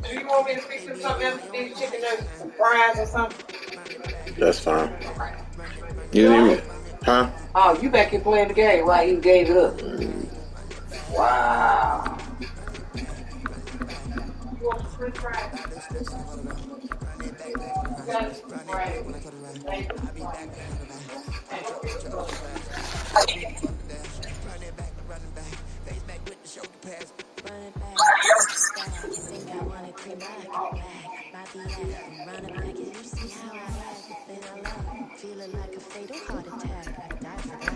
Do you want me to fix you something else? These chicken nuggets, some fries or something? That's fine. You You didn't know? even, huh? Oh, you back here playing the game while you gave it up. Wow. You want some french fries? You got it? Right. Thank you. Think I wanted to back, Bobby Act, run it back. You see how I act, then I laugh, feeling like a fatal heart attack. I'd die for that.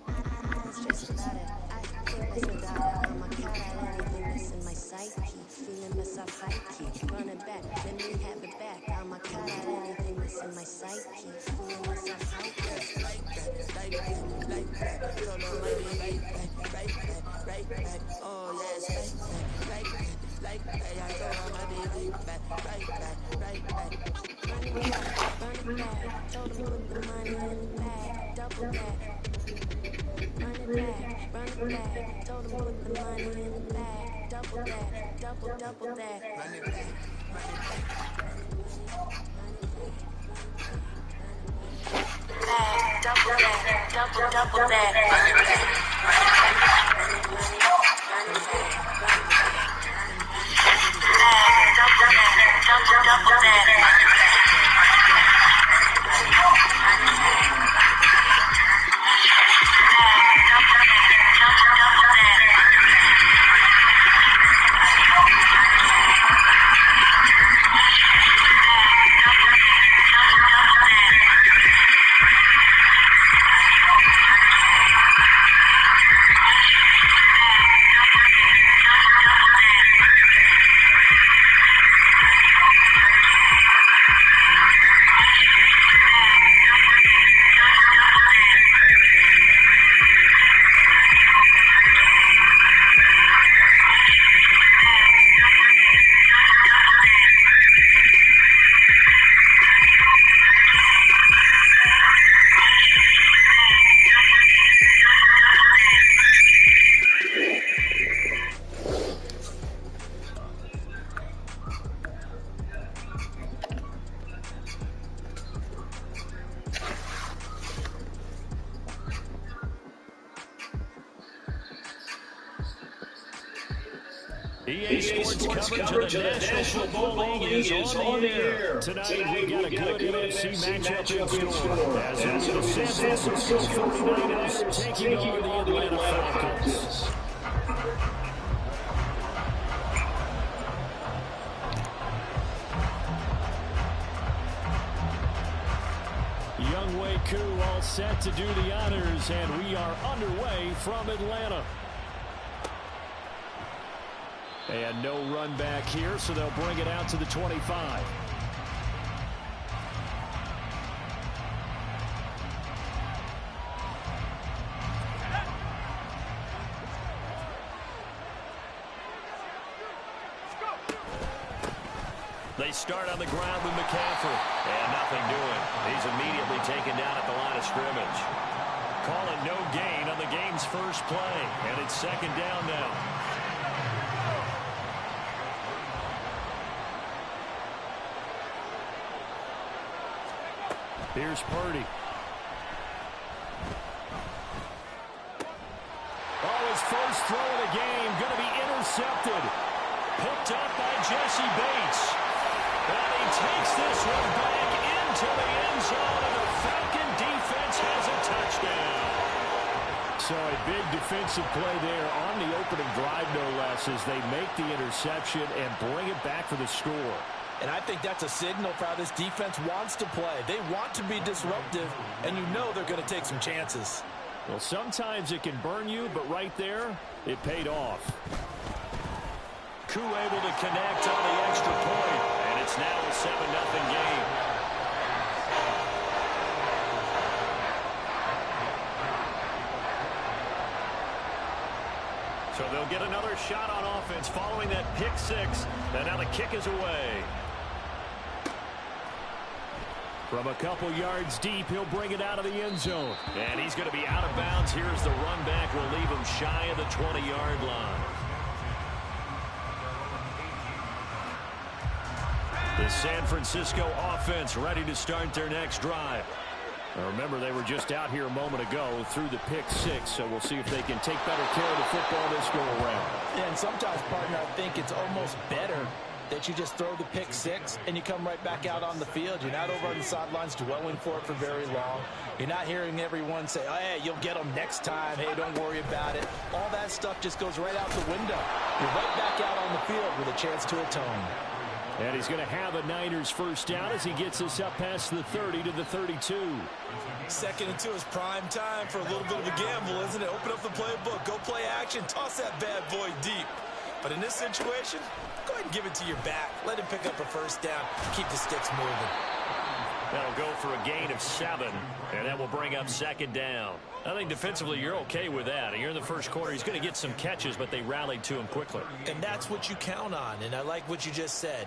I don't stress about it. I think less about it. I'm a cat at anything that's in my psyche. Feeling myself high key. Run it back, let me have it back. I'm a cat at anything that's in my psyche. Feeling myself high key. Run it back. Told him put the money in the bag. Double that. Run it back, run it back. Told him put the money in the bag. Double that, double that. Run it back, run it back. Double that, double that. Run it back, run it back, double that. EA Sports coverage of the National Football League is on the air. Tonight we got a good NFC matchup in store. As it's the San Francisco 49ers taking on the Atlanta Falcons. Young Wei Koo all set to do the honors, and we are underway from Atlanta. And no run back here, so they'll bring it out to the 25. They start on the ground with McCaffrey. And nothing doing. He's immediately taken down at the line of scrimmage. Call it no gain on the game's first play. And it's second down now. Here's Purdy. Oh, his first throw of the game going to be intercepted. Picked up by Jesse Bates. And he takes this one back into the end zone, and the Falcon defense has a touchdown. So a big defensive play there on the opening drive, no less, as they make the interception and bring it back for the score. And I think that's a signal for how this defense wants to play. They want to be disruptive, and you know they're going to take some chances. Well, sometimes it can burn you, but right there, it paid off. Koo able to connect on the extra point, and it's now a 7-0 game. So they'll get another shot on offense following that pick six. And now the kick is away. From a couple yards deep, he'll bring it out of the end zone. And he's going to be out of bounds. Here's the run back. Will leave him shy of the 20-yard line. The San Francisco offense ready to start their next drive. Now remember, they were just out here a moment ago through the pick six, so we'll see if they can take better care of the football this go around. Yeah, and sometimes, partner, I think it's almost better that you just throw the pick six and you come right back out on the field. You're not over on the sidelines dwelling for it for very long. You're not hearing everyone say, oh, hey, you'll get them next time. Hey, don't worry about it. All that stuff just goes right out the window. You're right back out on the field with a chance to atone. And he's going to have a Niners first down as he gets us up past the 30 to the 32. 2nd and 2 is prime time for a little bit of a gamble, isn't it? Open up the playbook, go play action, toss that bad boy deep. But in this situation, go ahead and give it to your back. Let him pick up a first down. Keep the sticks moving. That'll go for a gain of 7, and that will bring up 2nd down. I think defensively you're okay with that. You're in the first quarter. He's going to get some catches, but they rallied to him quickly. And that's what you count on, and I like what you just said.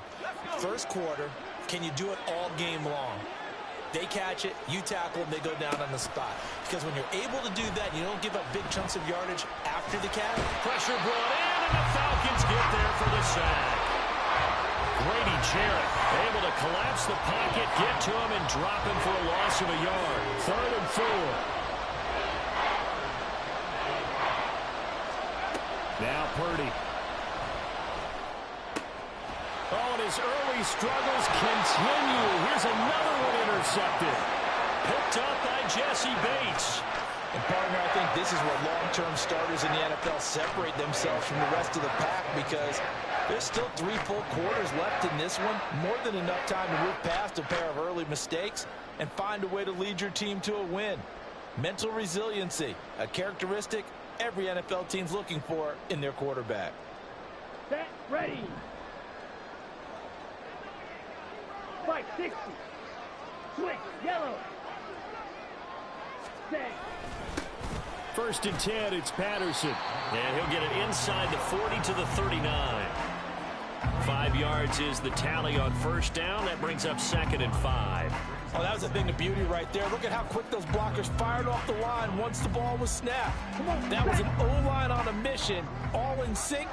First quarter, can you do it all game long? They catch it, you tackle them, they go down on the spot. Because when you're able to do that, you don't give up big chunks of yardage after the catch. Pressure brought in, and the Falcons get there for the sack. Grady Jarrett able to collapse the pocket, get to him, and drop him for a loss of a yard. 3rd and 4. Now Purdy. Oh, and his early struggles continue. Here's another one intercepted. Picked up by Jesse Bates. And partner, I think this is where long-term starters in the NFL separate themselves from the rest of the pack, because there's still 3 full quarters left in this one. More than enough time to move past a pair of early mistakes and find a way to lead your team to a win. Mental resiliency, a characteristic every NFL team's looking for in their quarterback. Set, ready. 560. Switch, yellow. Set. 1st and 10, it's Patterson. And he'll get it inside the 40 to the 39. 5 yards is the tally on first down. That brings up 2nd and 5. Oh, that was a thing of beauty right there. Look at how quick those blockers fired off the line once the ball was snapped. That was an O-line on a mission, all in sync,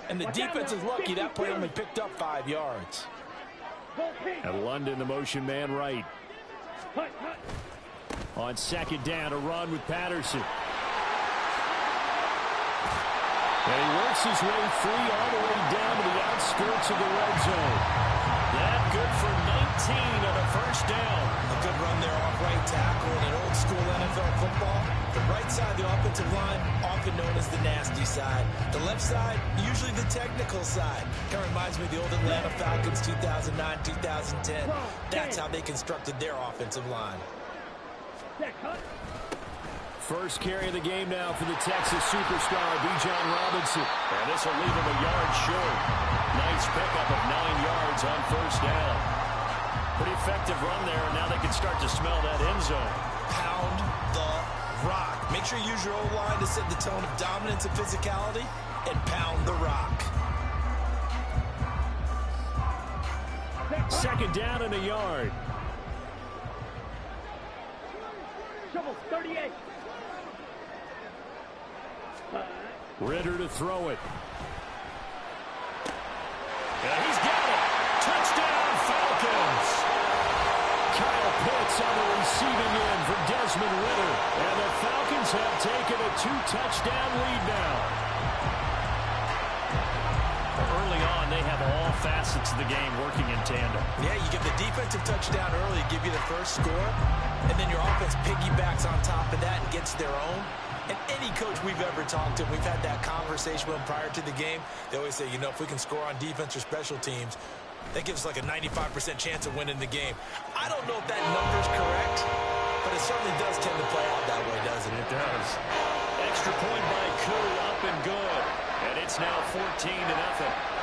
and the defense is lucky that play only picked up 5 yards. And London, the motion man right. On 2nd down, a run with Patterson. And he works his way free all the way down to the outskirts of the red zone. That good for 19 on a first down. A good run there off right tackle in an old school NFL football. The right side of the offensive line, often known as the nasty side. The left side, usually the technical side. Kind of reminds me of the old Atlanta Falcons 2009-2010. That's how they constructed their offensive line. First carry of the game now for the Texas superstar, Bijan Robinson. And this will leave him a yard short. Nice pickup of 9 yards on first down. Pretty effective run there, and now they can start to smell that end zone. Pound the rock. Make sure you use your O-line to set the tone of dominance and physicality, and pound the rock. 2nd down and a yard. Shovel 38. Ritter to throw it. And he's got it. Touchdown, Falcons. Kyle Pitts on the receiving end for Desmond Ritter. And the Falcons have taken a 2-touchdown lead now. Early on, they have all facets of the game working in tandem. Yeah, you give the defensive touchdown early, give you the first score, and then your offense piggybacks on top of that and gets their own. And any coach we've ever talked to, we've had that conversation with them prior to the game. They always say, you know, if we can score on defense or special teams, that gives us like a 95% chance of winning the game. I don't know if that number's correct, but it certainly does tend to play out that way, doesn't it? It does. Extra point by Koo, up and good. And it's now 14-0.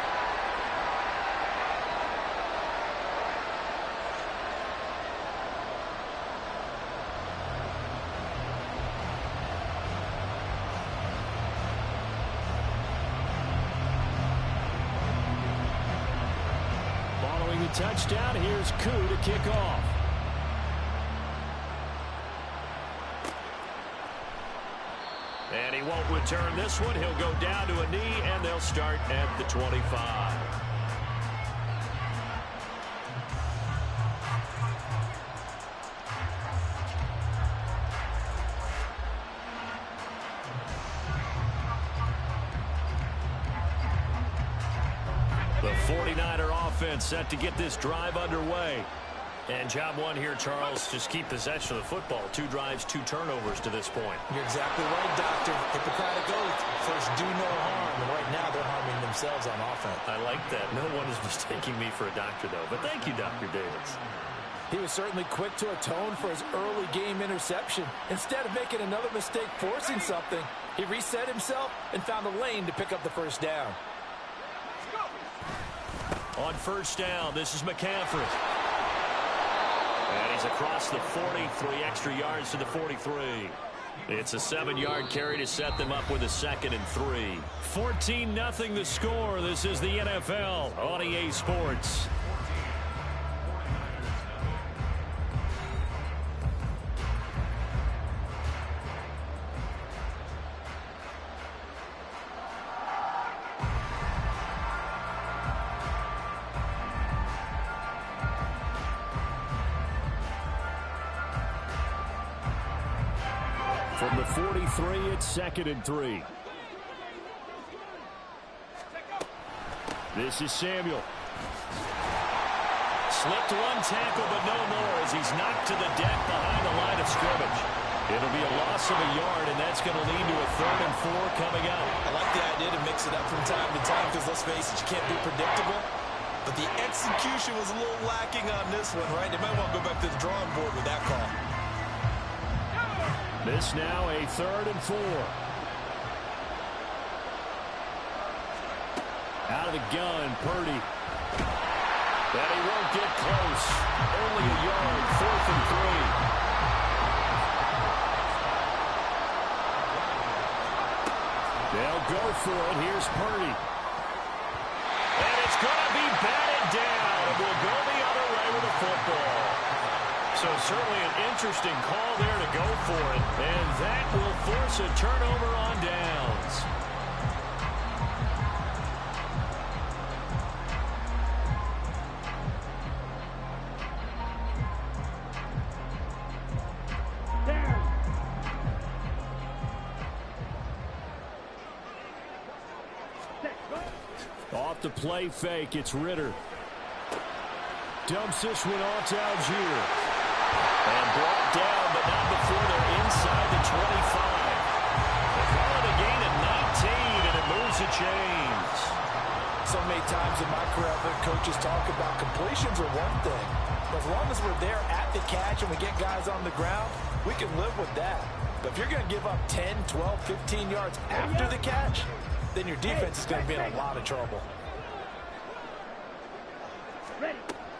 the touchdown, here's Koo to kick off. And he won't return this one. He'll go down to a knee, and they'll start at the 25. The 49er offense set to get this drive underway. And job one here, Charles, just keep possession of the football. 2 drives, 2 turnovers to this point. You're exactly right, Doctor. Hippocratic oath. First, do no harm. And right now, they're harming themselves on offense. I like that. No one is mistaking me for a doctor, though. But thank you, Dr. Davis. He was certainly quick to atone for his early game interception. Instead of making another mistake forcing something, he reset himself and found a lane to pick up the first down. On first down, this is McCaffrey. And he's across the 43 extra yards to the 43. It's a 7-yard carry to set them up with a 2nd and 3. 14-0 the score. This is the NFL on EA Sports. From the 43, it's 2nd and 3. This is Samuel. Slipped one tackle, but no more as he's knocked to the deck behind the line of scrimmage. It'll be a loss of a yard, and that's going to lead to a 3rd and 4 coming up. I like the idea to mix it up from time to time because, let's face it, you can't be predictable. But the execution was a little lacking on this one, right? They might want to go back to the drawing board with that call. This now a 3rd and 4. Out of the gun, Purdy. And he won't get close. Only a yard, 4th and 3. They'll go for it. Here's Purdy. And it's going to be batted down. It will go the other way with the football. So certainly an interesting call there to go for it. And that will force a turnover on downs. Off the play fake, it's Ritter. Dumps this one off to Algier. And brought down, but not before they're inside the 25. They call it a gain of 19, and it moves the chains. So many times in my career, I've heard coaches talk about completions are one thing. But as long as we're there at the catch and we get guys on the ground, we can live with that. But if you're going to give up 10, 12, 15 yards after the catch, then your defense is going to be in a lot of trouble.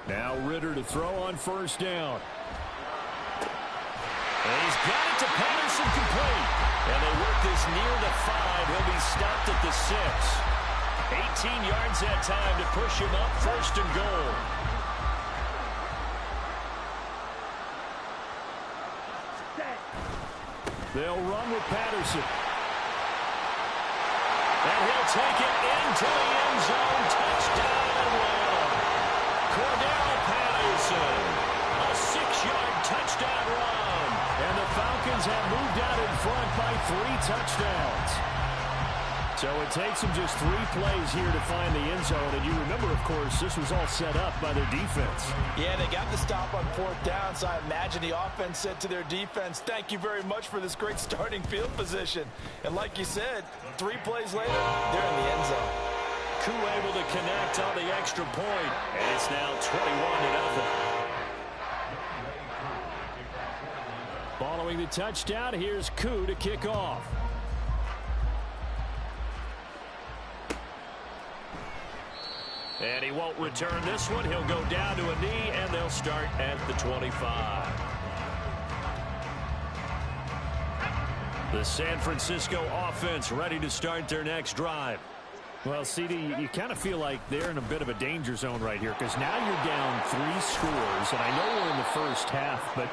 Now Ritter to throw on first down. And he's got it to Patterson complete. And they work this near the 5. He'll be stopped at the 6. 18 yards that time to push him up 1st and goal. They'll run with Patterson. And he'll take it into the end zone. Touchdown and one. Cordell Patterson. A 6-yard touchdown run. And the Falcons have moved out in front by 3 touchdowns. So it takes them just 3 plays here to find the end zone. And you remember, of course, this was all set up by their defense. Yeah, they got the stop on 4th down, so I imagine the offense said to their defense, thank you very much for this great starting field position. And like you said, 3 plays later, they're in the end zone. Koo able to connect on the extra point. And it's now 21-0. Following the touchdown, here's Koo to kick off. And he won't return this one. He'll go down to a knee, and they'll start at the 25. The San Francisco offense ready to start their next drive. Well, CD, you kind of feel like they're in a bit of a danger zone right here because now you're down 3 scores, and I know we're in the first half, but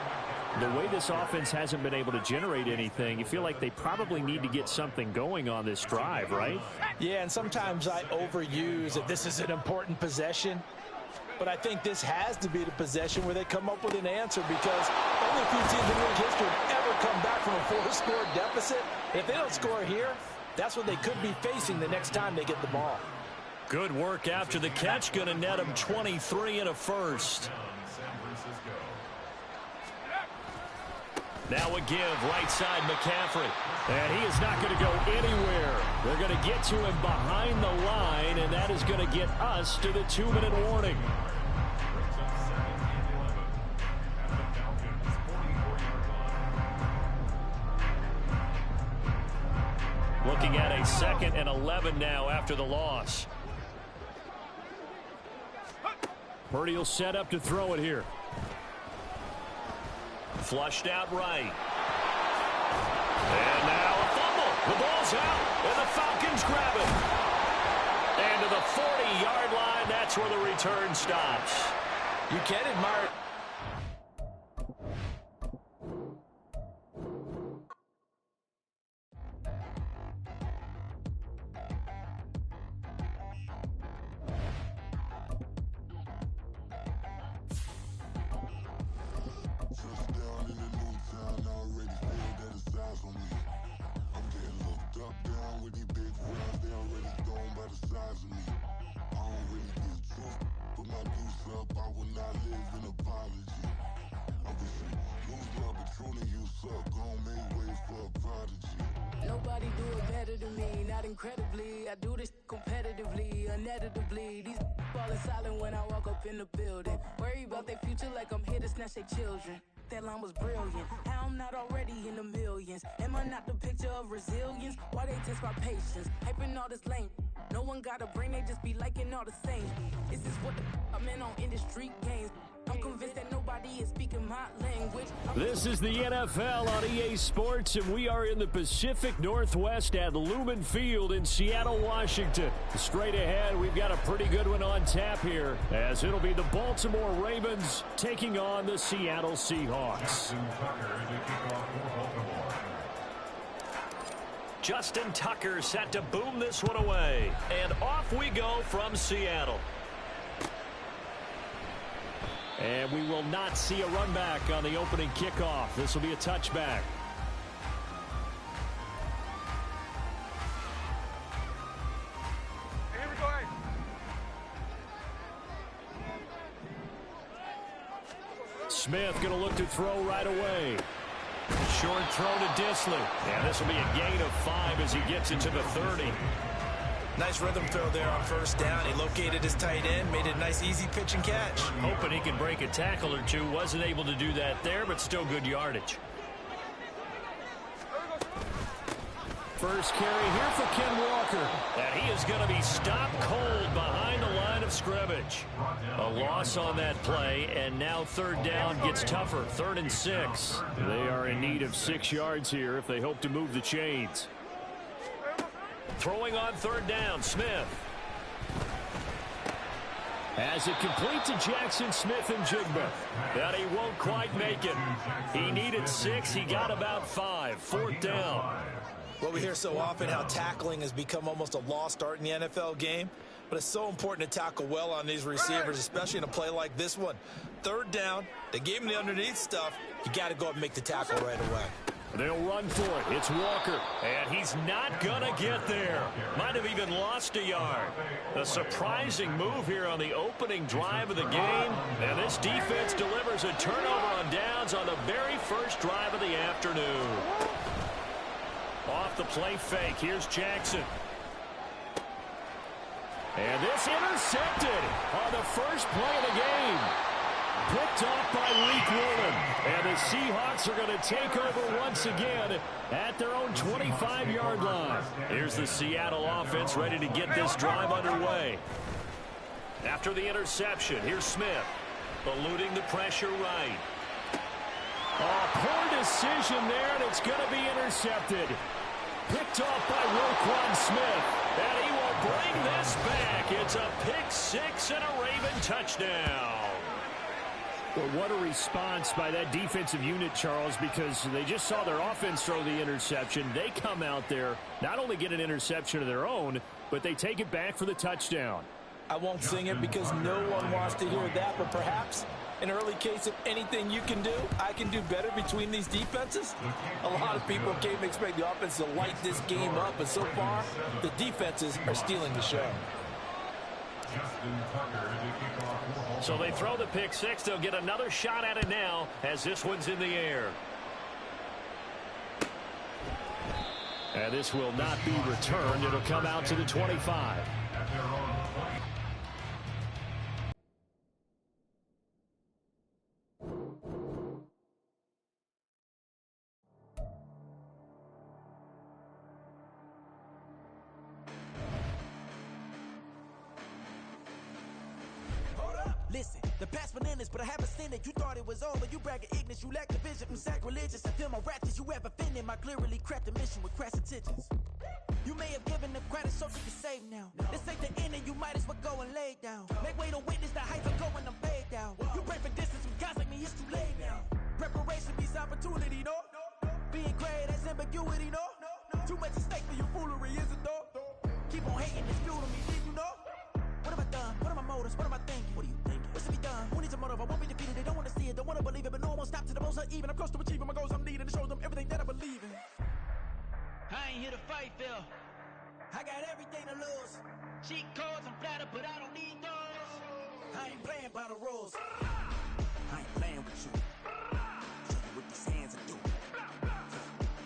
the way this offense hasn't been able to generate anything, you feel like they probably need to get something going on this drive, right? Yeah, and sometimes I overuse that this is an important possession, but I think this has to be the possession where they come up with an answer because only a few teams in league history have ever come back from a 4-score deficit. And if they don't score here, that's what they could be facing the next time they get the ball. Good work after the catch. Going to net them 23 and a first. Now a give, right side McCaffrey. And he is not going to go anywhere. They're going to get to him behind the line, and that is going to get us to the 2-minute warning. Looking at a 2nd and 11 now after the loss. Purdy will set up to throw it here. Flushed out right. And now a fumble. The ball's out, and the Falcons grab it. And to the 40-yard line, that's where the return stops. You can admire it. Nobody do it better than me, not incredibly. I do this competitively, uneditably. These falling silent when I walk up in the building. Worry about their future like I'm here to snatch their children. That line was brilliant. How I'm not already in the millions. Am I not the picture of resilience? Why they test my patience? Hyping all this lame. No one got a brain, they just be liking all the same. This is what I'm in on industry games. I'm convinced that nobody is speaking my language. This is the NFL on EA Sports, and we are in the Pacific Northwest at Lumen Field in Seattle, Washington. Straight ahead, we've got a pretty good one on tap here, as it'll be the Baltimore Ravens taking on the Seattle Seahawks. Justin Tucker set to boom this one away. And off we go from Seattle. And we will not see a run back on the opening kickoff. This will be a touchback. Here we go. Smith going to look to throw right away. Short throw to Disley. And this will be a gain of 5 as he gets into the 30. Nice rhythm throw there on first down. He located his tight end, made it a nice easy pitch and catch. Hoping he can break a tackle or two. Wasn't able to do that there, but still good yardage. First carry here for Ken Walker. And he is going to be stopped cold behind the line of scrimmage. A loss on that play, and now third down gets tougher. 3rd and 6. They are in need of 6 yards here if they hope to move the chains. Throwing on 3rd down, Smith. As it complete to Jackson Smith and Jigba. And he won't quite make it. He needed 6. He got about 5. 4th down. Well, we hear so often how tackling has become almost a lost art in the NFL game. But it's so important to tackle well on these receivers, especially in a play like this one. 3rd down, they gave him the underneath stuff. You got to go up and make the tackle right away. They'll run for it. It's Walker. And he's not going to get there. Might have even lost a yard. A surprising move here on the opening drive of the game. And this defense delivers a turnover on downs on the very first drive of the afternoon. Off the play fake. Here's Jackson. And this intercepted on the first play of the game. Picked off by Leek Woolen. And the Seahawks are going to take over once again at their own 25-yard line. Here's the Seattle offense ready to get this drive underway. After the interception, here's Smith. Eluding the pressure right. Oh, poor decision there, and it's going to be intercepted. Picked off by Roquan Smith. And he will bring this back. It's a pick six and a Raven touchdown. Well, what a response by that defensive unit, Charles, because they just saw their offense throw the interception. They come out there, not only get an interception of their own, but they take it back for the touchdown. I won't sing it because no one wants to hear that, but perhaps an early case of anything you can do, I can do better between these defenses. A lot of people came to expect the offense to light this game up, but so far, the defenses are stealing the show. So they throw the pick six. They'll get another shot at it now as this one's in the air. And this will not be returned. It'll come out to the 25. Listen, the past bananas, but I haven't seen it. You thought it was over. You bragging ignorance. You lack the vision. I'm sacrilegious. I feel my ratchets. You ever offended my clearly crafted mission with crass intentions. You may have given the credit so you can save now. This ain't the end and you might as well go and lay down. Make way to witness the heights of going, I'm paid down. You pray for distance with guys like me, it's too late now. Preparation beats opportunity, no? Being great, that's ambiguity, no? Too much at stake for your foolery, is it though? Keep on hating, it's fuel to me, did you know? What have I done? What are my motives? What am I thinking? What are you thinking? What's to be done? Who needs a motive? I won't be defeated. They don't want to see it, don't want to believe it, but no one won't stop to the most uneven. I'm close to achieving my goals. I'm needing to show them everything that I believe in. I ain't here to fight, Phil. I got everything to lose. Cheat codes, I'm flattered, but I don't need those. I ain't playing by the rules. I ain't playing with you. Show you what these hands are doing.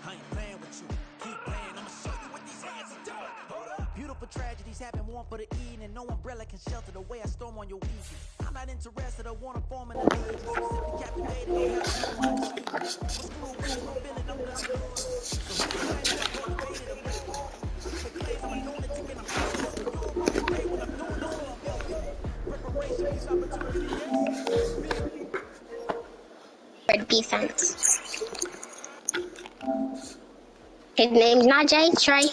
I ain't playing with you. Keep playing, I'ma show you what these hands are doing. Hold up. Beautiful tragedies happen, one for the eating, and no umbrella can shelter the way I storm on your weekend. I'm not interested, I want to form an allegiance. Simply captivated, don't have to know my achievements. I'm screwed with it, I'm feeling I'm gonna do it. So who can find it? I cultivated a ritual. Stupid claims, I'm a lunatic and I'm fearless. But you're wrong to pray when I'm doing this for a million. Preparation means opportunity, yes. For defense. His name's not Jay, Trey.